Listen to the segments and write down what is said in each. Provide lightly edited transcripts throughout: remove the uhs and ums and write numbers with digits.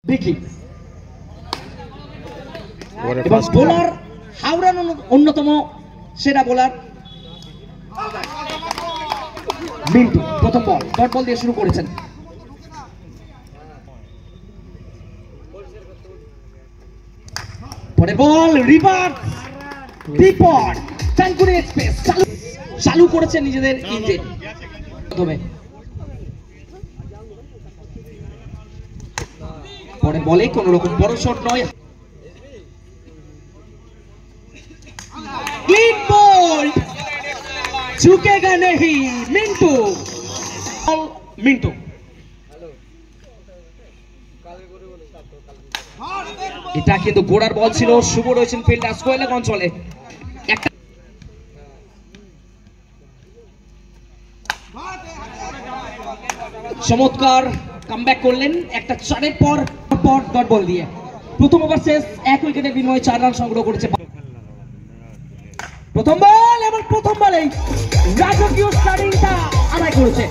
দেখি এবং বোলার হাওড়ার অন্যতম সেরা বোলার মিন্টু প্রথম বল ডট বল দিয়ে শুরু করেছেন। পরের বল রিভার্স বিপড ট্যাঙ্কুরি এক্সপ্রেস চালু করেছেন নিজেদের ইঞ্জিন। পরের বলে কোন রকম বড় শট নয়, ক্লিন বল ঝুঁকেগা নেহি মিন্টু। মিন্টু এটা কিন্তু গোড়ার বল ছিল, শুভ রয়েছেন ফিল্ডার সোহেল অঞ্চলে। একটা চমৎকার কামব্যাক করলেন একটা চারের পর ডট বল দিয়ে। প্রথম ওভার শেষ, 1 উইকেটের বিনিময়ে 4 রান সংগ্রহ করেছে। প্রথম বল এবং প্রথম বলেই রাজকীয় স্টার্টিংটা আদায় করেছে।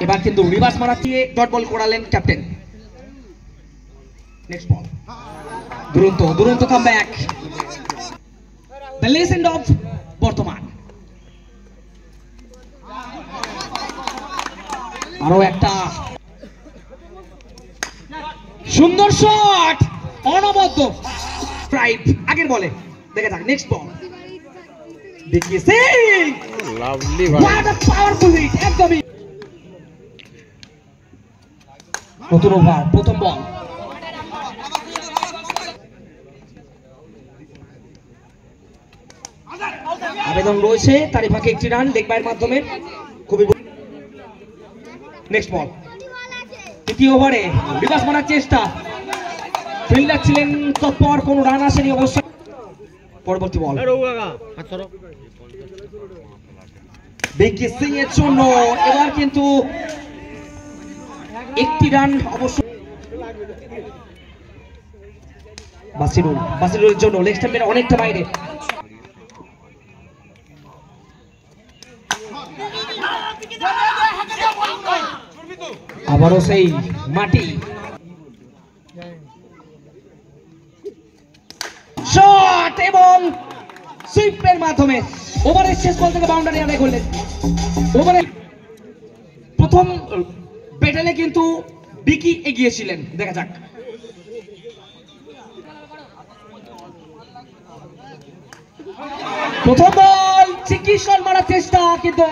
এবার কিন্তু রিভার্স মারা দিয়ে ডট বল করালেন ক্যাপ্টেন। নেক্সট বল দুরন্ত কামব্যাক, দ্য লেজেন্ড অফ বর্তমান। আরো একটা সুন্দর শট, অনবদ্য স্ট্রাইক আগের বলে। দেখে থাক নেক্সট বল, দেখিয়েছে lovely what a powerful hit. একদমই নতুন ওভার প্রথম বল, আবেদন রয়েছে তারই ফাঁকে একটি রান দেখবার মাধ্যমে খুবই। নেক্সট বল তৃতীয় ওভারে রিভার্স মারার চেষ্টা, ফিল্ডার ছিলেন তৎপর, কোনো রান আসেনি অবশ্য। পরবর্তী বল বিকি সিং এর জন্য, এবার কিন্তু একটি রান অবশ্য। বাসিরুলের জন্য লেগ স্টাম্পের অনেকটা বাইরে। আবারও সেই মাটি শট এবং সুইপের মাধ্যমে ওভারের শেষ বল থেকে বাউন্ডারি আদায় করলেন। ওভারে প্রথম ব্যাটেলে কিন্তু বিকি এগিয়েছিলেন। দেখা যাক প্রথম বল চিকিৎসা মারার চেষ্টা, কিন্তু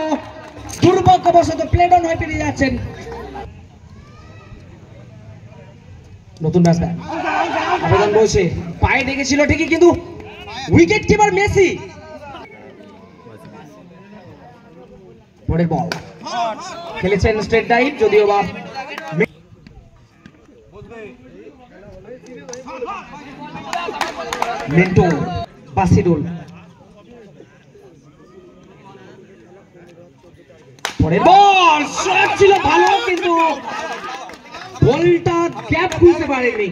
দুর্ভাগ্যবশত প্লেড অন হয়ে পেরিয়ে যাচ্ছেন নতুন ব্যাটসম্যান। আবেদন রয়েছে, পায়ে ডেকেছিল ঠিকই, কিন্তু উইকেট কিপার মেসি। পরের বল খেলেছেন স্ট্রেট ডাইভ, যদিও বা মিন্টু বাসিরুল। পরের বল শট ছিল ভালো, কিন্তু বলটা গ্যাপ খুলতে পারেনি।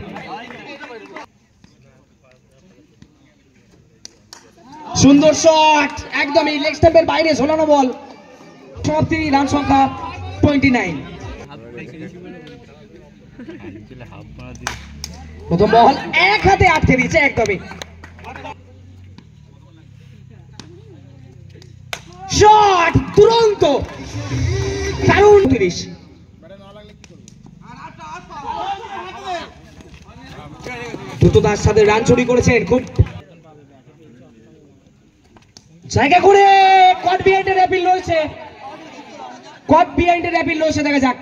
সুন্দর শট, একদমই লেগ স্টাম্পের বাইরে ঝোলানো বল। সমাপ্তি রান সংখ্যা 29। প্রথম বল এক হাতে আটকে দিয়েছে একদমই। শট তুরন্ত দারুণ 30। দ্রুততার সাথে রান চুরি করেছেন, খুব জায়গা করে কট বিহাইন্ডের অ্যাপিল রয়েছে, দেখা যাক।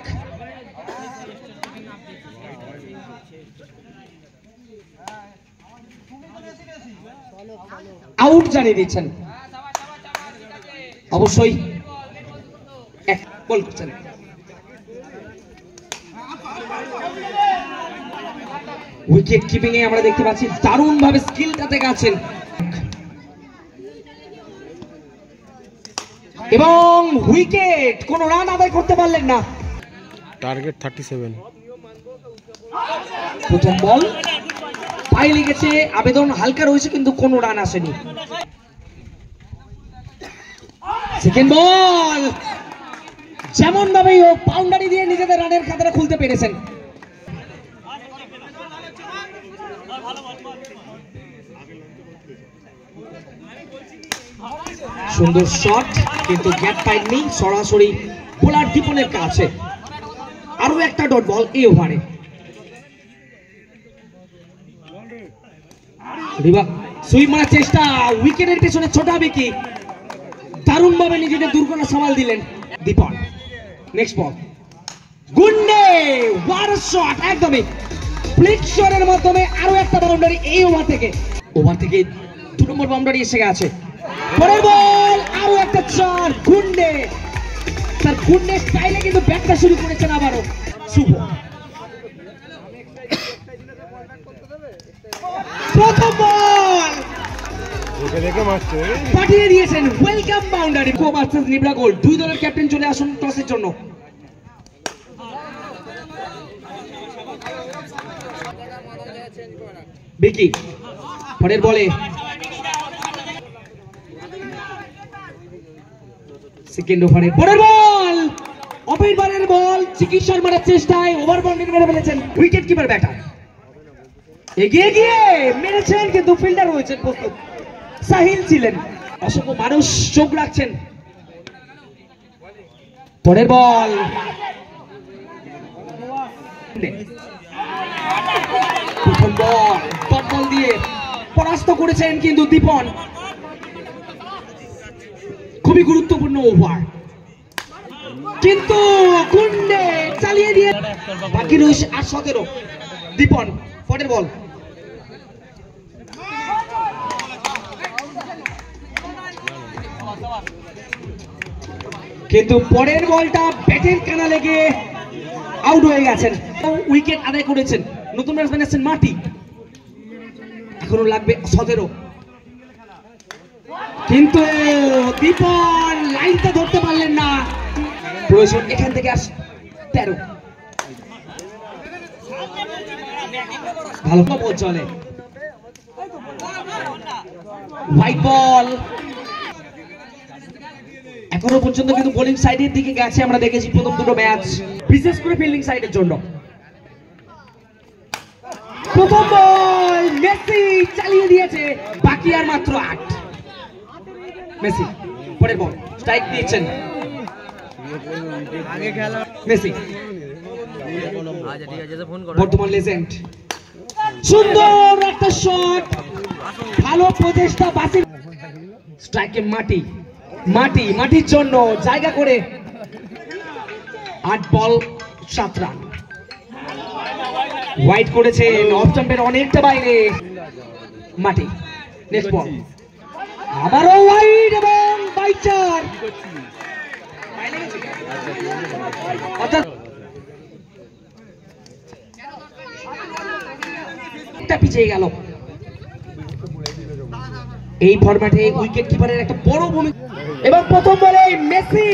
আউট জানিয়ে দিচ্ছেন, অবশ্যই এক বল করছেন। উইকেট কিপিং এ আমরা দেখতে পাচ্ছি দারুণ ভাবে স্কিলটাতে গেছেন এবং উইকেট, কোন রান আদায় করতে পারলেন না। টার্গেট 37। প্রথম বল পায়ে লেগেছে, আবেদন হালকা রয়েছে, কিন্তু কোনো রান আসেনি। সেকেন্ড বল যেমন ভাবেই হোক বাউন্ডারি দিয়ে নিজেদের রানের খাতাটা খুলতে পেরেছেন। সুন্দর শট, কিন্তু গ্যাপ পাইনি, সরাসরি বোলার দীপনের কাছে। আরো একটা ডট বল এই ওভারে। সুইপ মারার চেষ্টা, উইকেটের পেছনে ছোটা বিকি দারুণ ভাবে নিজেদের দুর্ঘটনা সামাল দিলেন দীপন। নেক্সট বল, গুন্ডে ওয়ার শট, একদমই ফ্লিক শটের মাধ্যমে আরো একটা বাউন্ডারি এই ওভার থেকে। 2 নম্বর বাউন্ডারি এসে গেছে। পরের বল, আরো একটা চার, গুন্ডে তার গুন্ডে স্টাইলে কিন্তু ব্যাটটা শুরু করেছেন আবারও শুভ। প্রথম বল পাঠিয়ে দিয়েছেন, ওয়েলকাম বাউন্ডারি। ভার্সেস নিবরা গোল্ড, দুই দলের ক্যাপ্টেন চলে আসুন টসের জন্য। বিকি পরের বলে সেকেন্ড ওভারে পরের বল, অফিসবারের বল, চিকিৎসার মারার চেষ্টায় ওভার বাউন্ডারি মেরে ফেলেছেন উইকেট কিপার ব্যাটার। এগিয়ে গিয়ে মেরেছেন, কিন্তু ফিল্ডার রয়েছেন প্রস্তুত, সাহিল ছিলেন। অসংখ্য মানুষ চোখ রাখছেন। পরের বল, প্রথম বল ডট বল দিয়ে পরাস্ত করেছেন কিন্তু দীপন। খুবই গুরুত্বপূর্ণ ওভার, কিন্তু গুন্ডে চালিয়ে দিয়ে বাকি রয়েছে 17। দীপন পরের বল, কিন্তু পরের বলটা ব্যাটের কানা লেগে আউট হয়ে গেছেন। উইকেট আদায় করেছেন নতুন ব্যাটসম্যান আছেন মাটি। এখনো লাগবে 17, কিন্তু দীপন লাইনটা ধরতে পারলেন না। প্রয়োজন এখান থেকে 13। ভালো বল চলে, হোয়াইট বল। এখনো পর্যন্ত কিন্তু বোলিং সাইডের দিকে গেছে, আমরা দেখেছি প্রথম দুটো ম্যাচ, বিশেষ করে ফিল্ডিং সাইডের জন্য। প্রথম বল মেসি চালিয়ে দিয়েছে, বাকি আর মাত্র 8। মেসি পরের বল, স্ট্রাইক দিয়েছেন মেসি, বর্তমান লেজেন্ড। সুন্দর একটা শট, ভালো প্রচেষ্টা বাসির। স্ট্রাইকে মাটির জন্য জায়গা করে 8 বল 7 রান। হোয়াইট করেছেন, অফ জাম্পের অনেকটা বাইরে মাটি। নেক্সট বল, আবারও হোয়াইট এবং 4। অর্থাৎ পিছিয়ে গেল। এই ফরম্যাটে উইকেট কিপারের একটা বড় ভূমিকা। এবং প্রথম বলে মেসি